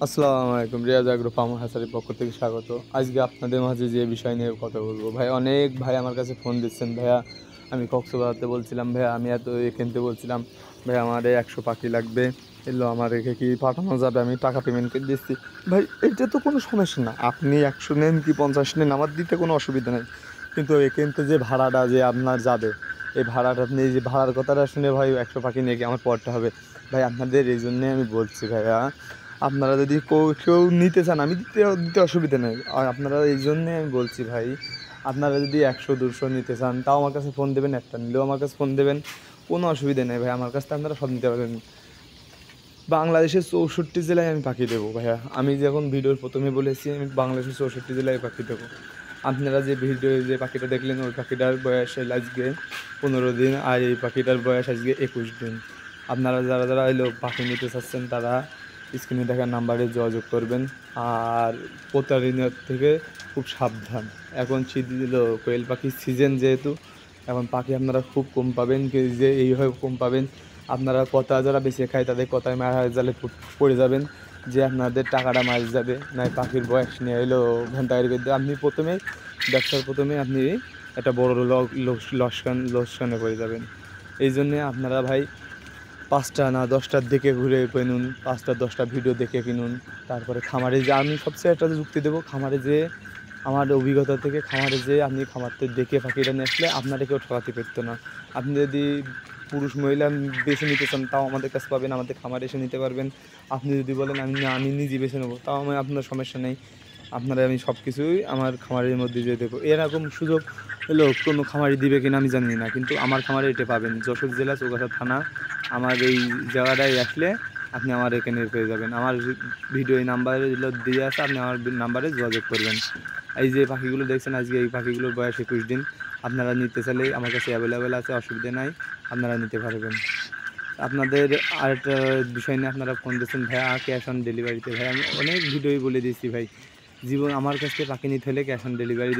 আসসালামু আলাইকুম। Riaz agro farm হ্যাচারির পক্ষ থেকে স্বাগত। আজকে আপনাদের মাঝে যে বিষয় নিয়ে কথা বলবো, ভাই অনেক ভাই আমার কাছে ফোন দিচ্ছেন, ভাইয়া আমি কক্সবাজারতে বলছিলাম, ভাইয়া আমি এত কিনতে বলছিলাম, ভাই আমার 100 পাখি লাগবে, এগুলো আমার রেখে কি পাঠানো যাবে? আমি টাকা পেমেন্ট করে দিচ্ছি। ভাই এটা তো কোনো সমস্যা না, আপনি 100 নেন কি 50 নেন, আমার দিতে কোনো অসুবিধা নেই। কিন্তু এখানতে যে ভাড়াটা যে আপনার যাবে, এই ভাড়াটা আপনি এই যে ভাড়ার কথাটা শুনে ভাই 100 পাখি নিয়ে কি আমার পড়তে হবে? ভাই আপনাদের এই জন্যে আমি বলছি ভাইয়া, আপনারা যদি কেউ নিতে চান আমি দিতে দিতে অসুবিধা নেই। আর আপনারা এই জন্যে আমি বলছি ভাই, আপনারা যদি 100 200 নিতে চান তাও আমার কাছে ফোন দেবেন, একটা নিলেও আমার কাছে ফোন দেবেন, কোনো অসুবিধা নেই ভাই। আমার কাছ থেকে আপনারা সব নিতে পারবেন। বাংলাদেশের 64 জেলায় আমি পাখি দেবো ভাইয়া। আমি যখন ভিডিওর প্রথমে বলেছি আমি বাংলাদেশের 64 জেলায় পাখি দেবো। আপনারা যে ভিডিও যে পাখিটা দেখলেন ওই পাখিটার বয়স হলো আজকে 15 দিন, আর এই পাখিটার বয়স আজকে 21 দিন। আপনারা যারা যারা এলো পাখি নিতে চাচ্ছেন তারা স্ক্রিনে দেখা নাম্বারে যোগাযোগ করবেন। আর প্রতারণার থেকে খুব সাবধান। এখন শীত দিল, কোয়েল পাখির সিজন যেহেতু, এখন পাখি আপনারা খুব কম পাবেন, যে এইভাবে কম পাবেন। আপনারা কথা যারা বেশি খায় তাদের কথায় মারা জালে পড়ে যাবেন, যে আপনাদের টাকাটা মারা যাবে। নয় পাখির বয়স নিয়ে এলো ঘন্টায় করতে আপনি প্রথমেই ব্যবসার প্রথমে আপনি একটা বড় লোকসানে পড়ে যাবেন। এই জন্যে আপনারা ভাই 5টা না 10টার দিকে ঘুরে কিনুন, 5টা 10টা ভিডিও দেখে কিনুন। তারপরে খামারে যে আমি সবচেয়ে একটা যুক্তি দেবো, খামারে যে আমার অভিজ্ঞতা থেকে খামারে যেয়ে আপনি খামারতে দেখে পাখিটা নিয়ে আসলে আপনারা কেউ ঠকাতে পারতো না। আপনি যদি পুরুষ মহিলা বেছে নিতে চান তাও আমাদের কাছে পাবেন, আমাদের খামারে এসে নিতে পারবেন। আপনি যদি বলেন আমি না আমি নিজে বেছে নেবো, তাও আমি আপনার সমস্যা নেই। আপনারা আমি সব কিছুই আমার খামারের মধ্যে দিয়ে দেবো। এরকম সুযোগ হলো কোনো খামারি দিবে কিনা আমি জানি না, কিন্তু আমার খামারে এটা পাবেন। যশোর জেলা চৌগাছা থানা, আমার এই জায়গাটায় আসলে আপনি আমার এখানে পেয়ে যাবেন। আমার ভিডিও এই নাম্বারে দিয়ে আছে, আপনি আমার নাম্বারে যোগাযোগ করবেন। এই যে পাখিগুলো দেখছেন আজকে, এই পাখিগুলোর বয়স 21 দিন। আপনারা নিতে চাইলে আমার কাছে অ্যাভেলেবেল আছে, অসুবিধা নাই, আপনারা নিতে পারবেন। আপনাদের আরেকটা বিষয় নিয়ে আপনারা ফোন দিচ্ছেন, ভাইয়া ক্যাশ অন ডেলিভারিতে। ভাই আমি অনেক ভিডিওই বলে দিয়েছি ভাই, জীবন আমার কাছ থেকে পাখি নিতে হলে ক্যাশ অন ডেলিভারি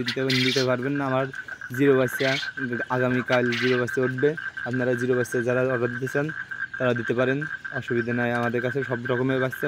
নিতে পারবেন না। আমার জিরো বাচ্চা আগামীকাল জিরো বাচ্চা উঠবে, আপনারা জিরো বাচ্চা যারা অর্ডার দিতে চান তারা দিতে পারেন, অসুবিধা নাই। আমাদের কাছে সব রকমের বাচ্চা